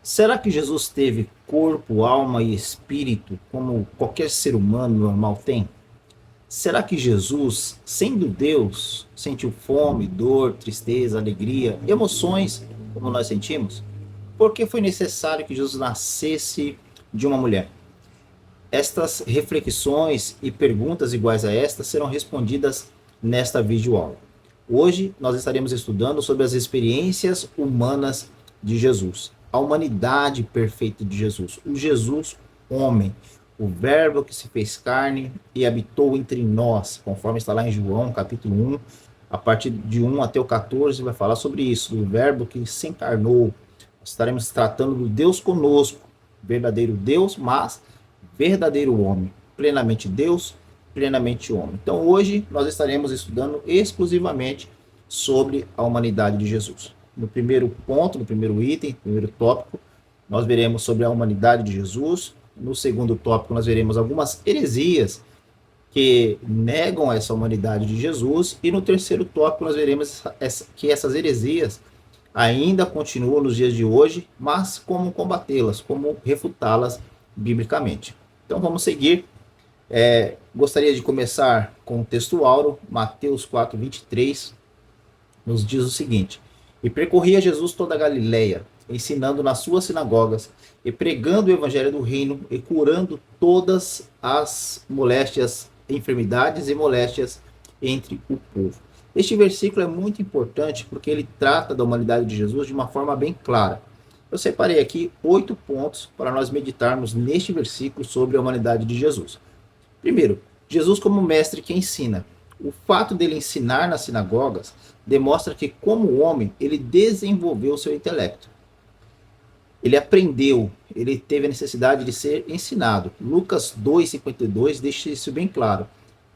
Será que Jesus teve corpo, alma e espírito como qualquer ser humano normal tem? Será que Jesus, sendo Deus, sentiu fome, dor, tristeza, alegria, emoções como nós sentimos? Por que foi necessário que Jesus nascesse de uma mulher? Estas reflexões e perguntas iguais a estas serão respondidas nesta videoaula. Hoje nós estaremos estudando sobre as experiências humanas de Jesus, a humanidade perfeita de Jesus, o Jesus homem, o verbo que se fez carne e habitou entre nós, conforme está lá em João capítulo 1, a partir de 1 até o 14 vai falar sobre isso, o verbo que se encarnou. Estaremos tratando do Deus conosco, verdadeiro Deus, mas verdadeiro homem, plenamente Deus, plenamente homem. Então hoje nós estaremos estudando exclusivamente sobre a humanidade de Jesus. No primeiro ponto, no primeiro item, no primeiro tópico, nós veremos sobre a humanidade de Jesus. No segundo tópico, nós veremos algumas heresias que negam essa humanidade de Jesus. E no terceiro tópico, nós veremos que essas heresias ainda continuam nos dias de hoje, mas como combatê-las, como refutá-las biblicamente. Então vamos seguir. Gostaria de começar com o texto áureo, Mateus 4:23, nos diz o seguinte: E percorria Jesus toda a Galileia, ensinando nas suas sinagogas, e pregando o evangelho do reino, e curando todas as moléstias, enfermidades e moléstias entre o povo. Este versículo é muito importante porque ele trata da humanidade de Jesus de uma forma bem clara. Eu separei aqui 8 pontos para nós meditarmos neste versículo sobre a humanidade de Jesus. Primeiro, Jesus como mestre que ensina. O fato dele ensinar nas sinagogas demonstra que, como homem, ele desenvolveu seu intelecto. Ele aprendeu, ele teve a necessidade de ser ensinado. Lucas 2:52 deixa isso bem claro,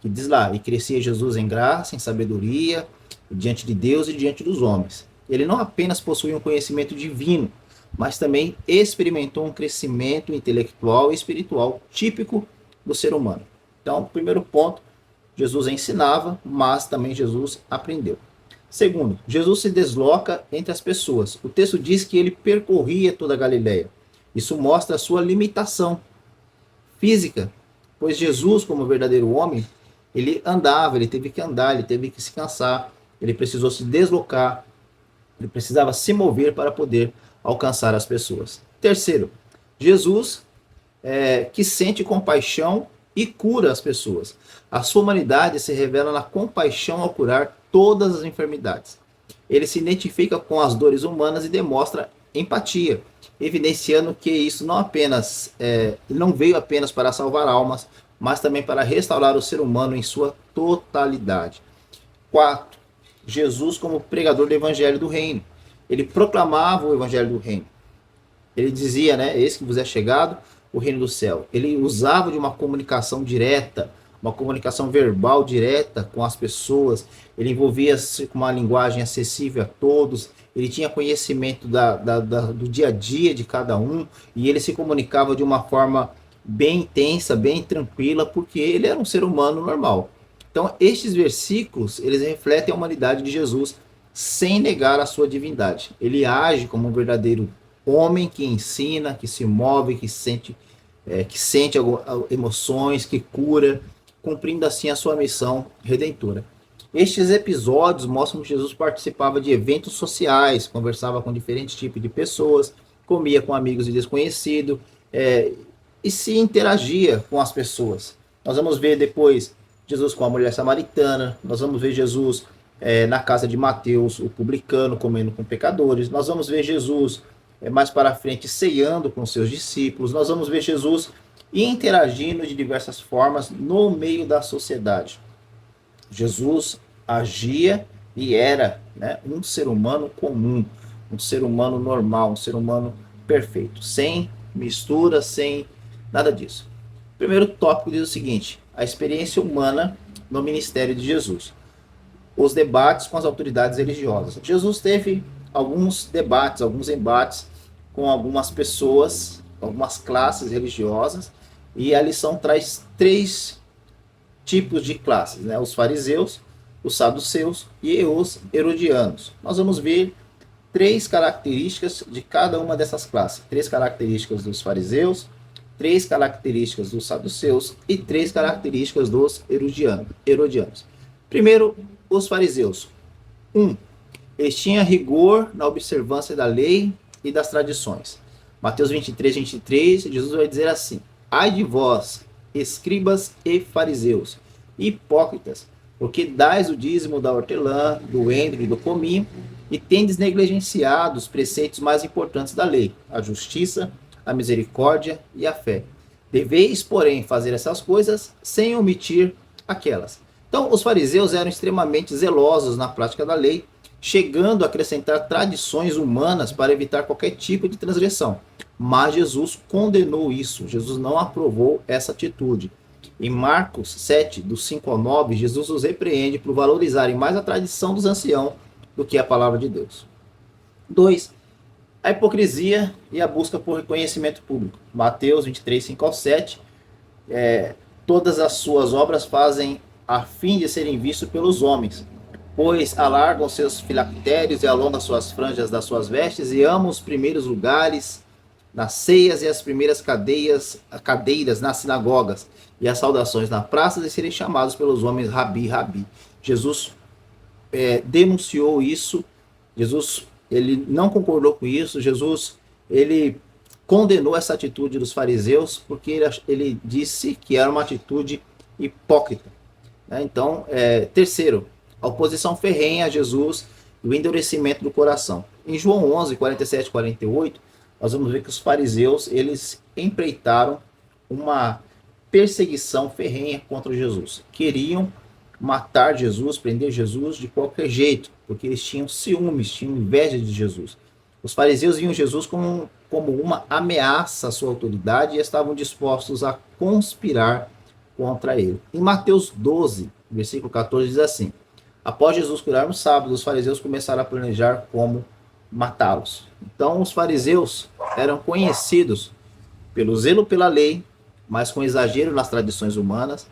que diz lá: e crescia Jesus em graça, em sabedoria, diante de Deus e diante dos homens. Ele não apenas possuía um conhecimento divino, mas também experimentou um crescimento intelectual e espiritual típico do ser humano. Então, primeiro ponto, Jesus ensinava, mas também Jesus aprendeu. Segundo, Jesus se desloca entre as pessoas. O texto diz que ele percorria toda a Galileia. Isso mostra a sua limitação física, pois Jesus, como verdadeiro homem, ele andava, ele teve que andar, ele teve que se cansar, ele precisou se deslocar, ele precisava se mover para poder alcançar as pessoas. Terceiro, Jesus que sente compaixão e cura as pessoas. A sua humanidade se revela na compaixão ao curar todas as enfermidades. Ele se identifica com as dores humanas e demonstra empatia, evidenciando que isso não veio apenas para salvar almas, mas também para restaurar o ser humano em sua totalidade. 4. Jesus como pregador do evangelho do reino. Ele proclamava o evangelho do reino. Ele dizia, né, eis que vos é chegado o reino do céu. Ele usava de uma comunicação direta, uma comunicação verbal direta com as pessoas. Ele envolvia-se com uma linguagem acessível a todos. Ele tinha conhecimento do dia a dia de cada um, e ele se comunicava de uma forma bem intensa, bem tranquila, porque ele era um ser humano normal. Então, estes versículos, eles refletem a humanidade de Jesus sem negar a sua divindade. Ele age como um verdadeiro homem que ensina, que se move, que sente emoções, que cura, cumprindo assim a sua missão redentora. Estes episódios mostram que Jesus participava de eventos sociais, conversava com diferentes tipos de pessoas, comia com amigos e desconhecidos, e se interagia com as pessoas. Nós vamos ver depois Jesus com a mulher samaritana, nós vamos ver Jesus na casa de Mateus, o publicano, comendo com pecadores, nós vamos ver Jesus mais para frente ceando com seus discípulos, nós vamos ver Jesus interagindo de diversas formas no meio da sociedade. Jesus agia e era, né, um ser humano comum, um ser humano normal, um ser humano perfeito, sem mistura, sem nada disso. O primeiro tópico diz o seguinte: a experiência humana no ministério de Jesus. Os debates com as autoridades religiosas. Jesus teve alguns debates, alguns embates com algumas pessoas, algumas classes religiosas, e a lição traz 3 tipos de classes, né? Os fariseus, os saduceus e os herodianos. Nós vamos ver três características de cada uma dessas classes. Três características dos fariseus, três características dos saduceus e três características dos herodianos. Primeiro, os fariseus. Eles tinham rigor na observância da lei e das tradições. Mateus 23, Jesus vai dizer assim: ai de vós, escribas e fariseus, hipócritas, porque dais o dízimo da hortelã, do endro e do cominho, e tendes negligenciado os preceitos mais importantes da lei, a justiça, a misericórdia e a fé. Deveis, porém, fazer essas coisas sem omitir aquelas. Então, os fariseus eram extremamente zelosos na prática da lei, chegando a acrescentar tradições humanas para evitar qualquer tipo de transgressão. Mas Jesus condenou isso, Jesus não aprovou essa atitude. Em Marcos 7, do 5 ao 9, Jesus os repreende por valorizarem mais a tradição dos anciãos do que a palavra de Deus. 2. A hipocrisia e a busca por reconhecimento público. Mateus 23, 5 ao 7. Todas as suas obras fazem a fim de serem vistos pelos homens, pois alargam seus filactérios e alongam suas franjas das suas vestes e amam os primeiros lugares nas ceias e as primeiras cadeiras nas sinagogas e as saudações na praça de serem chamados pelos homens Rabi, Rabi. Jesus denunciou isso. Jesus ele não concordou com isso. Jesus ele condenou essa atitude dos fariseus porque ele disse que era uma atitude hipócrita. Então, terceiro, a oposição ferrenha a Jesus e o endurecimento do coração. Em João 11, 47 e 48, nós vamos ver que os fariseus eles empreitaram uma perseguição ferrenha contra Jesus. Queriam matar Jesus, prender Jesus de qualquer jeito, porque eles tinham ciúmes, tinham inveja de Jesus. Os fariseus viam Jesus como uma ameaça à sua autoridade e estavam dispostos a conspirar contra ele. Em Mateus 12, versículo 14, diz assim: após Jesus curar no sábado, os fariseus começaram a planejar como matá-los. Então, os fariseus eram conhecidos pelo zelo pela lei, mas com exagero nas tradições humanas,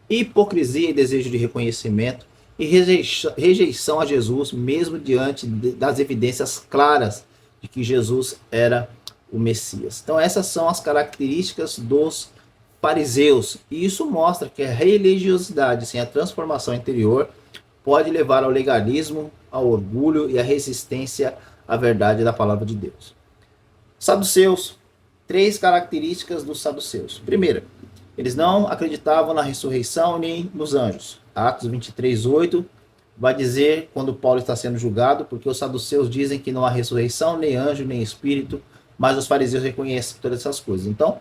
hipocrisia e desejo de reconhecimento, e rejeição a Jesus, mesmo diante das evidências claras de que Jesus era o Messias. Então, essas são as características dos fariseus, e isso mostra que a religiosidade sem a transformação interior pode levar ao legalismo, ao orgulho e à resistência à verdade da palavra de Deus. Saduceus. Três características dos saduceus. Primeira, eles não acreditavam na ressurreição nem nos anjos. Atos 23, 8 vai dizer quando Paulo está sendo julgado, porque os saduceus dizem que não há ressurreição, nem anjo, nem espírito, mas os fariseus reconhecem todas essas coisas. Então,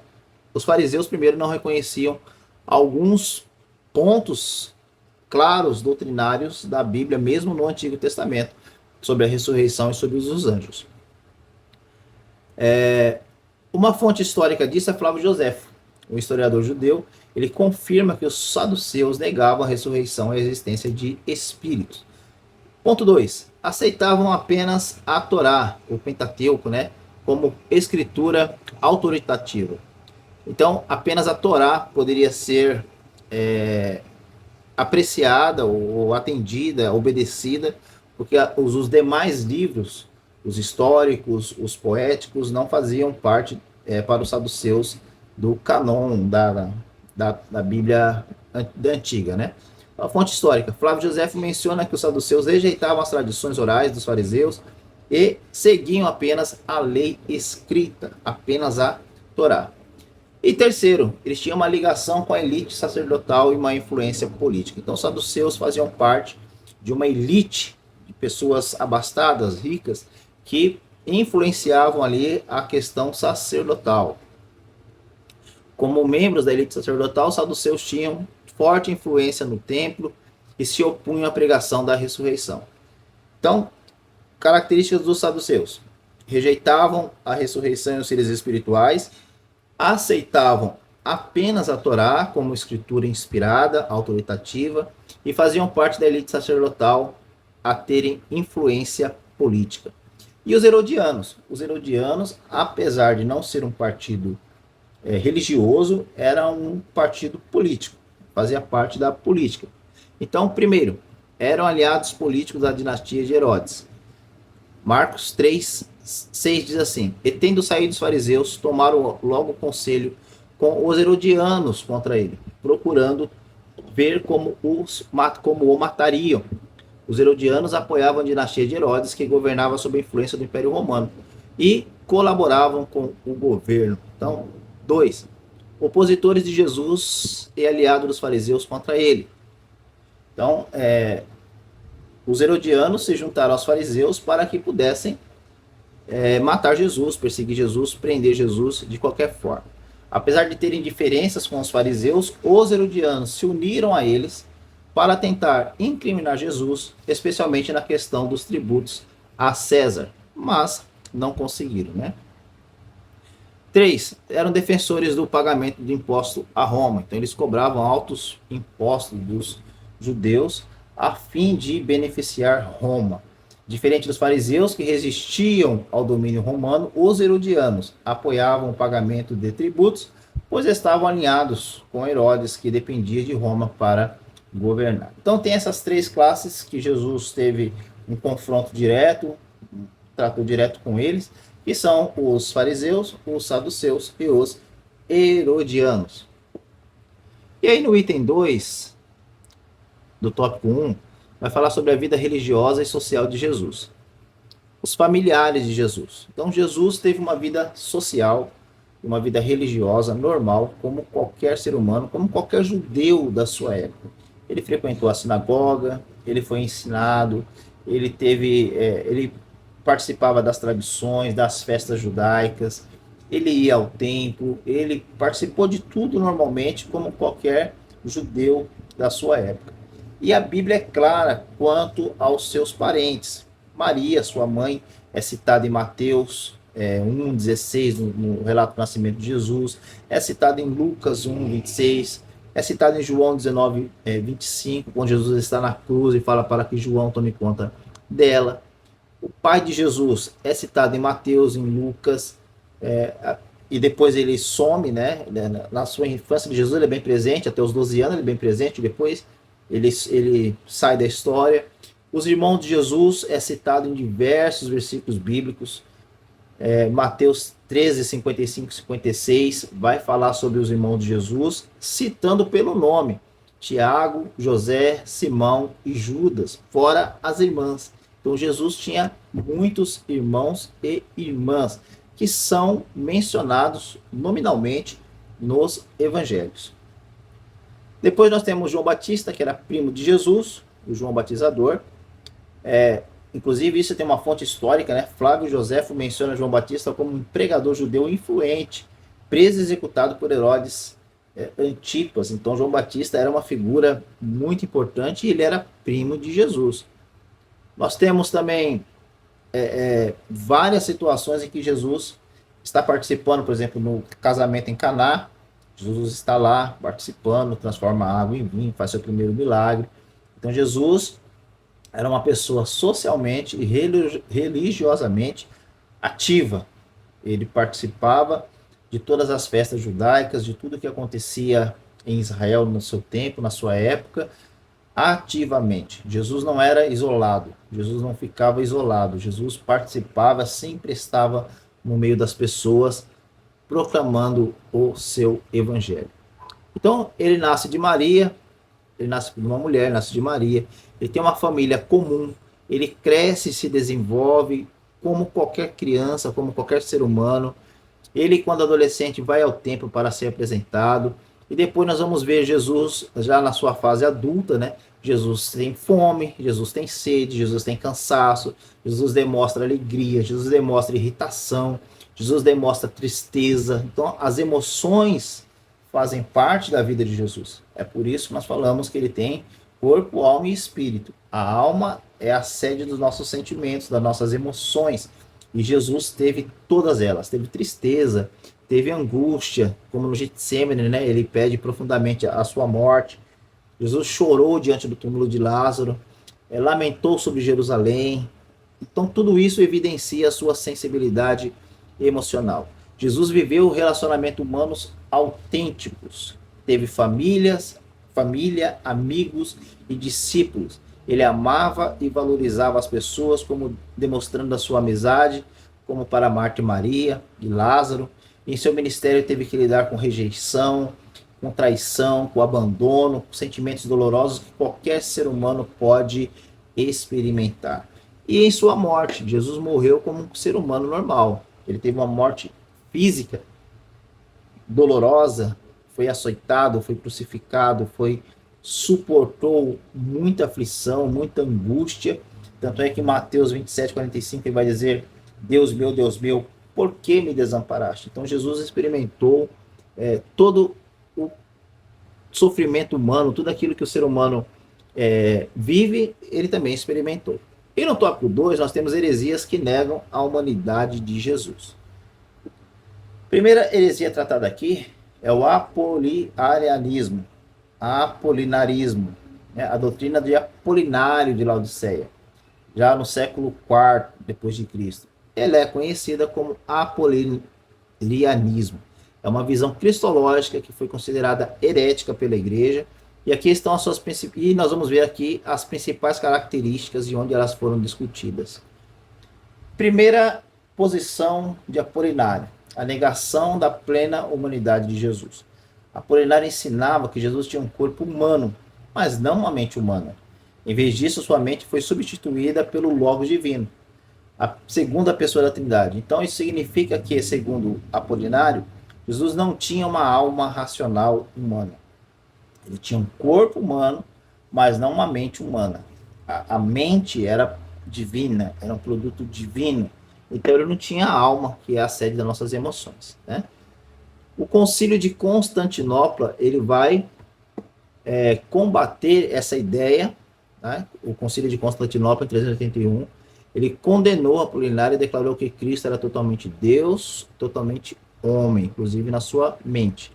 os fariseus primeiro não reconheciam alguns pontos claros doutrinários da Bíblia, mesmo no Antigo Testamento, sobre a ressurreição e sobre os anjos. Uma fonte histórica disso é Flávio Josefo, um historiador judeu. Ele confirma que os saduceus negavam a ressurreição e a existência de espíritos. Ponto 2. Aceitavam apenas a Torá, o Pentateuco, como escritura autoritativa. Então, apenas a Torá poderia ser apreciada ou atendida, obedecida, porque os demais livros, os históricos, os poéticos, não faziam parte para os saduceus do canon da Bíblia da Antiga. A fonte histórica, Flávio Josefo menciona que os saduceus rejeitavam as tradições orais dos fariseus e seguiam apenas a lei escrita, apenas a Torá. E terceiro, eles tinham uma ligação com a elite sacerdotal e uma influência política. Então, os saduceus faziam parte de uma elite de pessoas abastadas, ricas, que influenciavam ali a questão sacerdotal. Como membros da elite sacerdotal, os saduceus tinham forte influência no templo e se opunham à pregação da ressurreição. Então, características dos saduceus: rejeitavam a ressurreição e os seres espirituais, aceitavam apenas a Torá como escritura inspirada, autoritativa, e faziam parte da elite sacerdotal a terem influência política. E os herodianos? Os herodianos, apesar de não ser um partido religioso, era um partido político, fazia parte da política. Então, primeiro, eram aliados políticos da dinastia de Herodes. Marcos 3:6 diz assim: E tendo saído os fariseus, tomaram logo conselho com os herodianos contra ele, procurando ver como o matariam. Os herodianos apoiavam a dinastia de Herodes, que governava sob a influência do Império Romano, e colaboravam com o governo. Então, 2. Opositores de Jesus e aliados dos fariseus contra ele. Então, os herodianos se juntaram aos fariseus para que pudessem matar Jesus, perseguir Jesus, prender Jesus de qualquer forma. Apesar de terem diferenças com os fariseus, os herodianos se uniram a eles para tentar incriminar Jesus, especialmente na questão dos tributos a César, mas não conseguiram, né? 3. Eram defensores do pagamento do imposto a Roma, então eles cobravam altos impostos dos judeus a fim de beneficiar Roma. Diferente dos fariseus, que resistiam ao domínio romano, os herodianos apoiavam o pagamento de tributos, pois estavam alinhados com Herodes, que dependia de Roma para governar. Então tem essas três classes que Jesus teve um confronto direto, tratou direto com eles, que são os fariseus, os saduceus e os herodianos. E aí no item 2 do tópico 1, vai falar sobre a vida religiosa e social de Jesus. Os familiares de Jesus. Então Jesus teve uma vida social, uma vida religiosa normal, como qualquer ser humano, como qualquer judeu da sua época. Ele frequentou a sinagoga, ele foi ensinado, ele participava das tradições, das festas judaicas, ele ia ao templo, ele participou de tudo normalmente, como qualquer judeu da sua época. E a Bíblia é clara quanto aos seus parentes. Maria, sua mãe, é citada em Mateus 1,16, no relato do nascimento de Jesus, é citada em Lucas 1,26, é citada em João 19,25, quando Jesus está na cruz e fala para que João tome conta dela. O pai de Jesus é citado em Mateus, em Lucas, e depois ele some, né? Na sua infância de Jesus ele é bem presente, até os 12 anos ele é bem presente, depois ele sai da história. Os irmãos de Jesus é citado em diversos versículos bíblicos. Mateus 13, 55 e 56 vai falar sobre os irmãos de Jesus, citando pelo nome: Tiago, José, Simão e Judas, fora as irmãs. Então Jesus tinha muitos irmãos e irmãs que são mencionados nominalmente nos evangelhos. Depois nós temos João Batista, que era primo de Jesus, o João Batizador. Inclusive isso tem uma fonte histórica, né? Flávio Joséfo menciona João Batista como um pregador judeu influente, preso e executado por Herodes Antipas. Então João Batista era uma figura muito importante e ele era primo de Jesus. Nós temos também várias situações em que Jesus está participando, por exemplo, no casamento em Caná. Jesus está lá participando, transforma a água em vinho, faz seu primeiro milagre. Então Jesus era uma pessoa socialmente e religiosamente ativa. Ele participava de todas as festas judaicas, de tudo que acontecia em Israel no seu tempo, na sua época, ativamente. Jesus não era isolado, Jesus não ficava isolado, Jesus participava, sempre estava no meio das pessoas, proclamando o seu evangelho. Então, ele nasce de Maria, ele nasce de uma mulher, nasce de Maria, ele tem uma família comum, ele cresce e se desenvolve como qualquer criança, como qualquer ser humano. Ele, quando adolescente, vai ao templo para ser apresentado, e depois nós vamos ver Jesus já na sua fase adulta, né? Jesus tem fome, Jesus tem sede, Jesus tem cansaço, Jesus demonstra alegria, Jesus demonstra irritação, Jesus demonstra tristeza. Então, as emoções fazem parte da vida de Jesus. É por isso que nós falamos que ele tem corpo, alma e espírito. A alma é a sede dos nossos sentimentos, das nossas emoções. E Jesus teve todas elas. Teve tristeza, teve angústia, como no Getsêmani, né? Ele pede profundamente a sua morte. Jesus chorou diante do túmulo de Lázaro, lamentou sobre Jerusalém. Então, tudo isso evidencia a sua sensibilidade emocional. Jesus viveu relacionamentos humanos autênticos, teve família, amigos e discípulos. Ele amava e valorizava as pessoas, como demonstrando a sua amizade, como para Marta e Maria e Lázaro. Em seu ministério teve que lidar com rejeição, com traição, com abandono, com sentimentos dolorosos que qualquer ser humano pode experimentar. E em sua morte, Jesus morreu como um ser humano normal. Ele teve uma morte física, dolorosa, foi açoitado, foi crucificado, suportou muita aflição, muita angústia. Tanto é que em Mateus 27:45 ele vai dizer: Deus meu, por que me desamparaste? Então Jesus experimentou todo o sofrimento humano, tudo aquilo que o ser humano vive, ele também experimentou. E no tópico 2, nós temos heresias que negam a humanidade de Jesus. Primeira heresia tratada aqui é o apolinarismo, a doutrina de Apolinário de Laodiceia, já no século IV depois de Cristo. Ela é conhecida como apolinianismo. É uma visão cristológica que foi considerada herética pela igreja. E aqui estão as suas e nós vamos ver aqui as principais características e onde elas foram discutidas. Primeira posição de Apolinário: a negação da plena humanidade de Jesus. Apolinário ensinava que Jesus tinha um corpo humano, mas não uma mente humana. Em vez disso, sua mente foi substituída pelo Logos divino, a segunda pessoa da Trindade. Então isso significa que, segundo Apolinário, Jesus não tinha uma alma racional humana. Ele tinha um corpo humano, mas não uma mente humana. A mente era divina, era um produto divino. Então ele não tinha alma, que é a sede das nossas emoções, né? O Concílio de Constantinopla, ele vai combater essa ideia, né? O Concílio de Constantinopla, em 381, ele condenou Apolinário e declarou que Cristo era totalmente Deus, totalmente homem, inclusive na sua mente.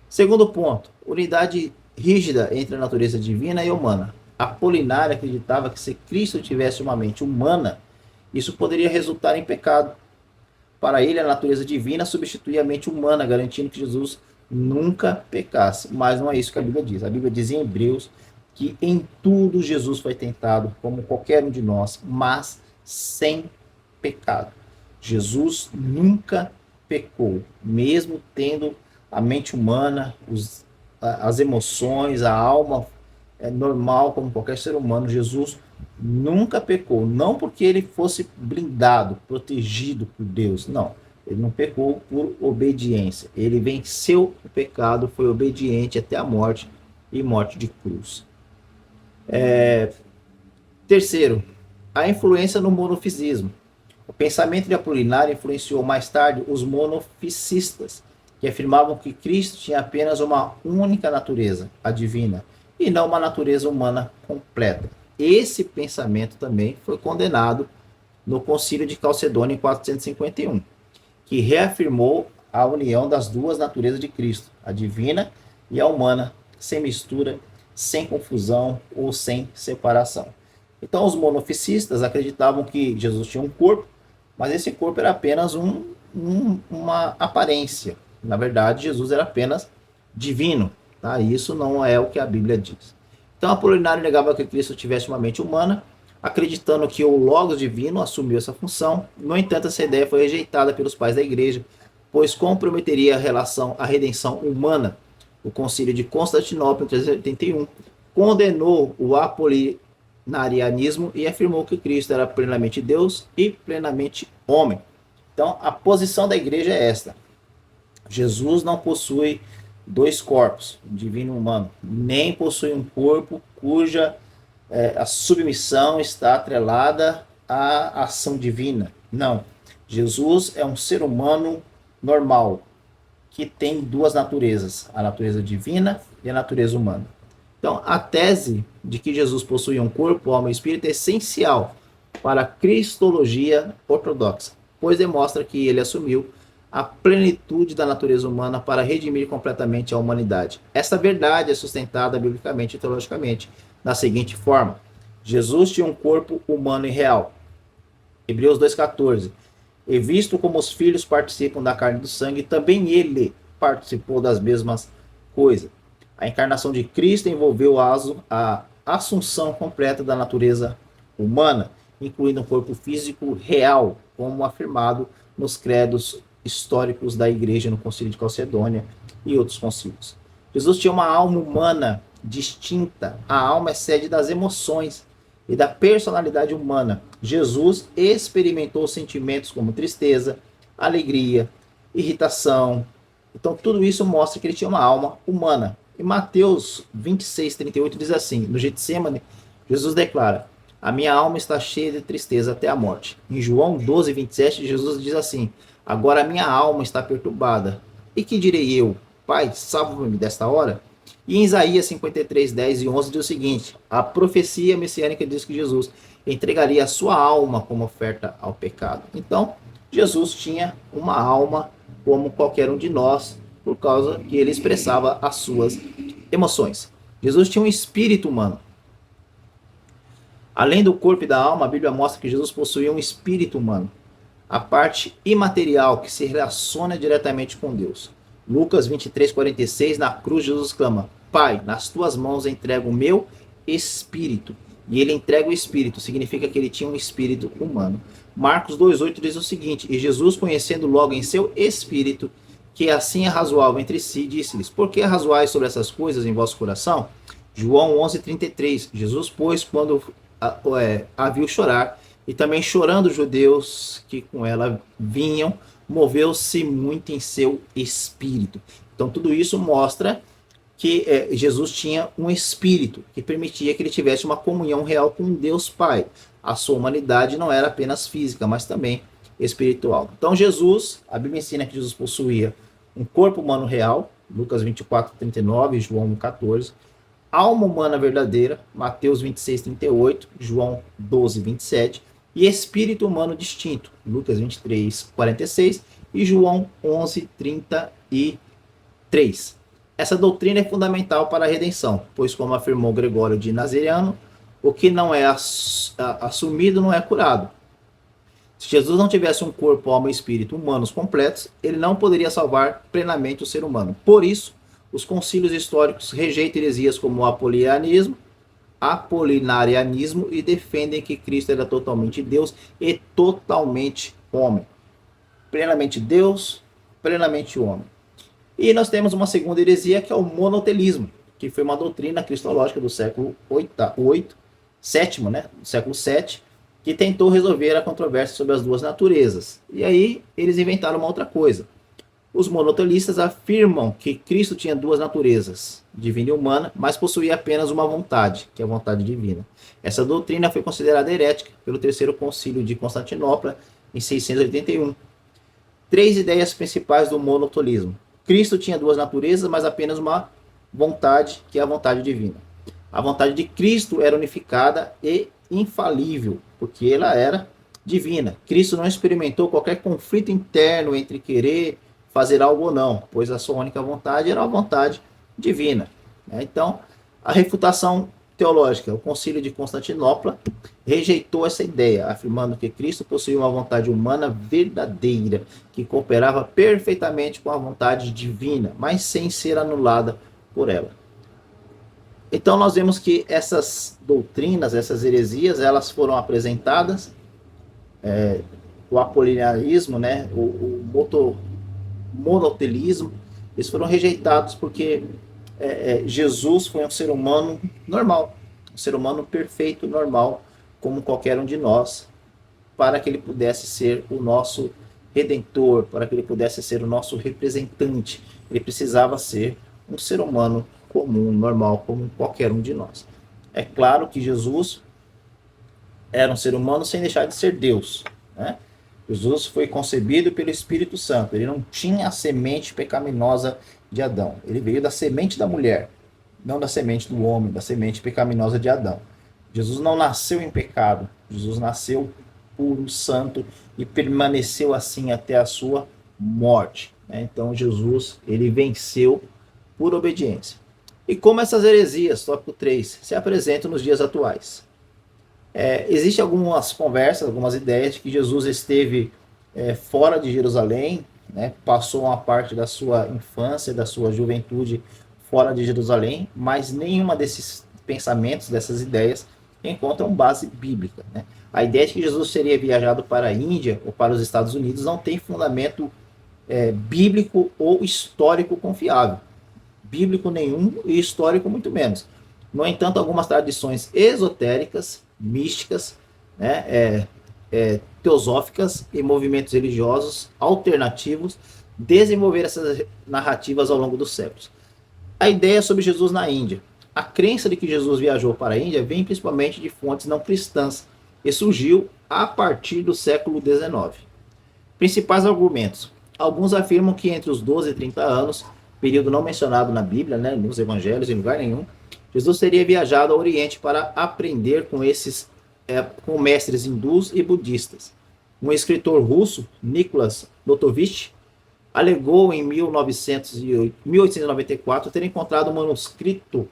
Segundo ponto, unidade rígida entre a natureza divina e humana. Apolinário acreditava que se Cristo tivesse uma mente humana, isso poderia resultar em pecado. Para ele, a natureza divina substituía a mente humana, garantindo que Jesus nunca pecasse. Mas não é isso que a Bíblia diz. A Bíblia diz em Hebreus que em tudo Jesus foi tentado, como qualquer um de nós, mas sem pecado. Jesus nunca pecou, mesmo tendo a mente humana, as emoções, a alma normal, como qualquer ser humano. Jesus nunca pecou, não porque ele fosse blindado, protegido por Deus, não. Ele não pecou por obediência. Ele venceu o pecado, foi obediente até a morte e morte de cruz. Terceiro, a influência no monofisismo. O pensamento de Apolinário influenciou mais tarde os monofisistas, que afirmavam que Cristo tinha apenas uma única natureza, a divina, e não uma natureza humana completa. Esse pensamento também foi condenado no Concílio de Calcedônia em 451, que reafirmou a união das duas naturezas de Cristo, a divina e a humana, sem mistura, sem confusão ou sem separação. Então os monofisistas acreditavam que Jesus tinha um corpo, mas esse corpo era apenas uma aparência. Na verdade, Jesus era apenas divino. Tá? Isso não é o que a Bíblia diz. Então Apolinário negava que Cristo tivesse uma mente humana, acreditando que o Logos divino assumiu essa função. No entanto, essa ideia foi rejeitada pelos pais da igreja, pois comprometeria a redenção humana. O Concílio de Constantinopla, em 381, condenou o apolinarianismo e afirmou que Cristo era plenamente Deus e plenamente homem. Então, a posição da igreja é esta: Jesus não possui dois corpos, divino e humano, nem possui um corpo cuja a submissão está atrelada à ação divina. Não. Jesus é um ser humano normal, que tem duas naturezas, a natureza divina e a natureza humana. Então, a tese de que Jesus possui um corpo, alma e espírito é essencial para a cristologia ortodoxa, pois demonstra que ele assumiu a plenitude da natureza humana para redimir completamente a humanidade. Essa verdade é sustentada biblicamente e teologicamente da seguinte forma: Jesus tinha um corpo humano e real. Hebreus 2,14. E visto como os filhos participam da carne e do sangue, também ele participou das mesmas coisas. A encarnação de Cristo envolveu a assunção completa da natureza humana, incluindo um corpo físico real, como afirmado nos credos históricos da igreja no Concílio de Calcedônia e outros concílios. Jesus tinha uma alma humana distinta. A alma é sede das emoções e da personalidade humana. Jesus experimentou sentimentos como tristeza, alegria, irritação. Então tudo isso mostra que ele tinha uma alma humana. E Mateus 26:38 diz assim: no Getsemane, Jesus declara: a minha alma está cheia de tristeza até a morte. Em João 12:27, Jesus diz assim: agora a minha alma está perturbada. E que direi eu? Pai, salva-me desta hora? E em Isaías 53:10 e 11 diz o seguinte: a profecia messiânica diz que Jesus entregaria a sua alma como oferta ao pecado. Então, Jesus tinha uma alma como qualquer um de nós, por causa que ele expressava as suas emoções. Jesus tinha um espírito humano. Além do corpo e da alma, a Bíblia mostra que Jesus possuía um espírito humano, a parte imaterial que se relaciona diretamente com Deus. Lucas 23:46, na cruz, Jesus clama: Pai, nas tuas mãos entrego o meu espírito. E ele entrega o espírito, significa que ele tinha um espírito humano. Marcos 2:8 diz o seguinte: e Jesus, conhecendo logo em seu espírito que assim é razoável entre si, disse-lhes: por que razoais sobre essas coisas em vosso coração? João 11:33, Jesus, pois, quando a viu chorar, e também chorando os judeus que com ela vinham, moveu-se muito em seu espírito. Então tudo isso mostra que Jesus tinha um espírito que permitia que ele tivesse uma comunhão real com Deus Pai. A sua humanidade não era apenas física, mas também espiritual. Então Jesus, a Bíblia ensina que Jesus possuía um corpo humano real, Lucas 24:39, João 1:14, alma humana verdadeira, Mateus 26:38, João 12:27, e espírito humano distinto, Lucas 23:46 e João 11:33. Essa doutrina é fundamental para a redenção, pois, como afirmou Gregório de Nazianzo, o que não é assumido não é curado. Se Jesus não tivesse um corpo, alma e espírito humanos completos, ele não poderia salvar plenamente o ser humano. Por isso, os concílios históricos rejeitam heresias como o apolinarianismo e defendem que Cristo era totalmente Deus e totalmente homem. Plenamente Deus, plenamente homem. E nós temos uma segunda heresia, que é o monotelismo, que foi uma doutrina cristológica do século VII, do século VII, que tentou resolver a controvérsia sobre as duas naturezas. E aí eles inventaram uma outra coisa. Os monotelistas afirmam que Cristo tinha duas naturezas, divina e humana, mas possuía apenas uma vontade, que é a vontade divina. Essa doutrina foi considerada herética pelo Terceiro Concílio de Constantinopla, em 681. Três ideias principais do monotelismo. Cristo tinha duas naturezas, mas apenas uma vontade, que é a vontade divina. A vontade de Cristo era unificada e infalível, porque ela era divina. Cristo não experimentou qualquer conflito interno entre querer fazer algo ou não, pois a sua única vontade era a vontade divina. Então, a refutação teológica, o Concílio de Constantinopla rejeitou essa ideia, afirmando que Cristo possuía uma vontade humana verdadeira, que cooperava perfeitamente com a vontade divina, mas sem ser anulada por ela. Então nós vemos que essas doutrinas, essas heresias, elas foram apresentadas, o apolinarismo, o monotelismo, eles foram rejeitados porque Jesus foi um ser humano normal, um ser humano perfeito, normal, como qualquer um de nós, para que ele pudesse ser o nosso redentor, para que ele pudesse ser o nosso representante. Ele precisava ser um ser humano comum, normal, como qualquer um de nós. É claro que Jesus era um ser humano sem deixar de ser Deus, né? Jesus foi concebido pelo Espírito Santo. Ele não tinha a semente pecaminosa de Adão. Ele veio da semente da mulher, não da semente do homem, da semente pecaminosa de Adão. Jesus não nasceu em pecado. Jesus nasceu puro, santo e permaneceu assim até a sua morte. Então Jesus, ele venceu por obediência. E como essas heresias, tópico 3, se apresentam nos dias atuais? Existem algumas conversas, algumas ideias de que Jesus esteve fora de Jerusalém, passou uma parte da sua infância, da sua juventude fora de Jerusalém, mas nenhuma desses pensamentos, dessas ideias, encontram base bíblica, né? A ideia de que Jesus teria viajado para a Índia ou para os Estados Unidos não tem fundamento bíblico ou histórico confiável. Bíblico nenhum e histórico muito menos. No entanto, algumas tradições esotéricas, místicas, né, teosóficas e movimentos religiosos alternativos desenvolveram essas narrativas ao longo dos séculos. A ideia sobre Jesus na Índia. A crença de que Jesus viajou para a Índia vem principalmente de fontes não cristãs e surgiu a partir do século XIX. Principais argumentos. Alguns afirmam que entre os 12 e 30 anos, período não mencionado na Bíblia, né, nos evangelhos, em lugar nenhum, Jesus teria viajado ao Oriente para aprender com mestres hindus e budistas. Um escritor russo, Nicholas Lotovich, alegou em 1894 ter encontrado um manuscrito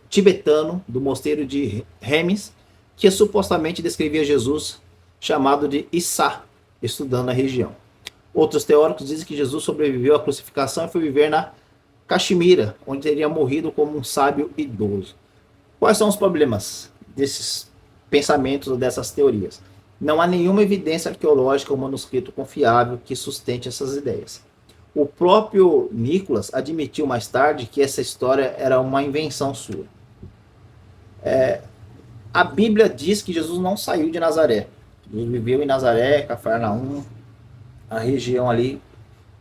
tibetano do mosteiro de Remis, que supostamente descrevia Jesus, chamado de Issa, estudando na região. Outros teóricos dizem que Jesus sobreviveu à crucificação e foi viver na Caxemira, onde teria morrido como um sábio idoso. Quais são os problemas desses pensamentos ou dessas teorias? Não há nenhuma evidência arqueológica ou manuscrito confiável que sustente essas ideias. O próprio Nicholas admitiu mais tarde que essa história era uma invenção sua. A Bíblia diz que Jesus não saiu de Nazaré. Jesus viveu em Nazaré, Cafarnaum, a região ali,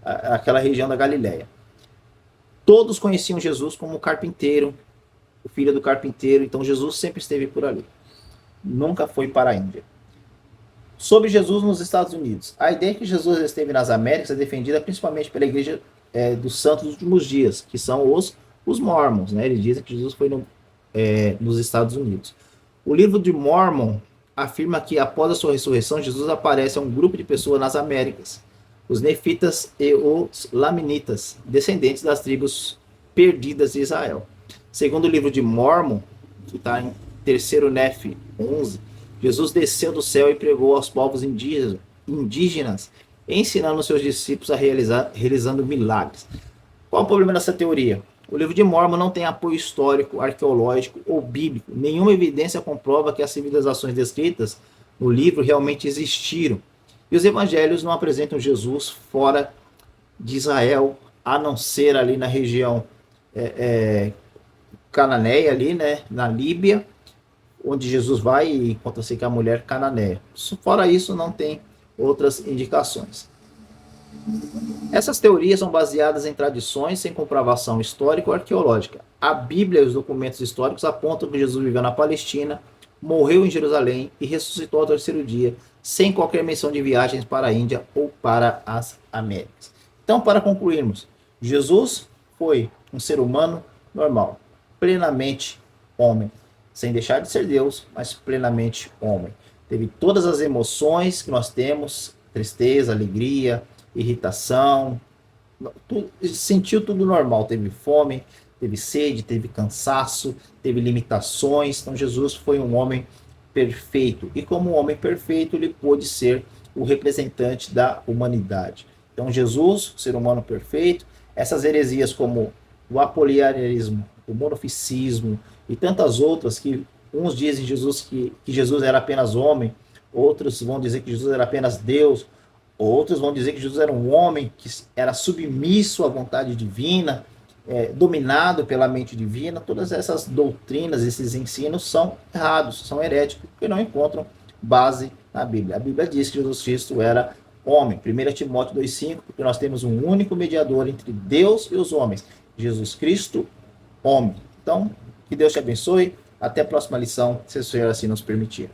aquela região da Galileia. Todos conheciam Jesus como carpinteiro, o filho do carpinteiro, então Jesus sempre esteve por ali. Nunca foi para a Índia. Sobre Jesus nos Estados Unidos. A ideia de que Jesus esteve nas Américas é defendida principalmente pela Igreja dos Santos dos Últimos Dias, que são os Mormons, né? Eles dizem que Jesus foi nos Estados Unidos. O livro de Mormon afirma que após a sua ressurreição, Jesus aparece a um grupo de pessoas nas Américas, os Nefitas e os Lamanitas, descendentes das tribos perdidas de Israel. Segundo o livro de Mormon, que está em 3º Nef 11, Jesus desceu do céu e pregou aos povos indígenas, ensinando seus discípulos realizando milagres. Qual o problema dessa teoria? O livro de Mormon não tem apoio histórico, arqueológico ou bíblico. Nenhuma evidência comprova que as civilizações descritas no livro realmente existiram. E os evangelhos não apresentam Jesus fora de Israel, a não ser ali na região cananeia, ali, né, na Líbia, onde Jesus vai e encontra-se com a mulher cananeia. Fora isso, não tem outras indicações. Essas teorias são baseadas em tradições sem comprovação histórica ou arqueológica. A Bíblia e os documentos históricos apontam que Jesus viveu na Palestina, morreu em Jerusalém e ressuscitou ao 3º dia, sem qualquer menção de viagens para a Índia ou para as Américas. Então, para concluirmos, Jesus foi um ser humano normal, plenamente homem, sem deixar de ser Deus, mas plenamente homem. Teve todas as emoções que nós temos, tristeza, alegria, irritação, sentiu tudo normal, teve fome, teve sede, teve cansaço, teve limitações. Então Jesus foi um homem perfeito, e como um homem perfeito ele pôde ser o representante da humanidade. Então Jesus, ser humano perfeito, essas heresias como o apoliarismo, o monofisismo e tantas outras, que uns dizem que Jesus era apenas homem, outros vão dizer que Jesus era apenas Deus, outros vão dizer que Jesus era um homem que era submisso à vontade divina, dominado pela mente divina. Todas essas doutrinas, esses ensinos são errados, são heréticos, porque não encontram base na Bíblia. A Bíblia diz que Jesus Cristo era homem. 1 Timóteo 2,5, porque nós temos um único mediador entre Deus e os homens, Jesus Cristo, homem. Então, que Deus te abençoe. Até a próxima lição, se o Senhor assim nos permitir.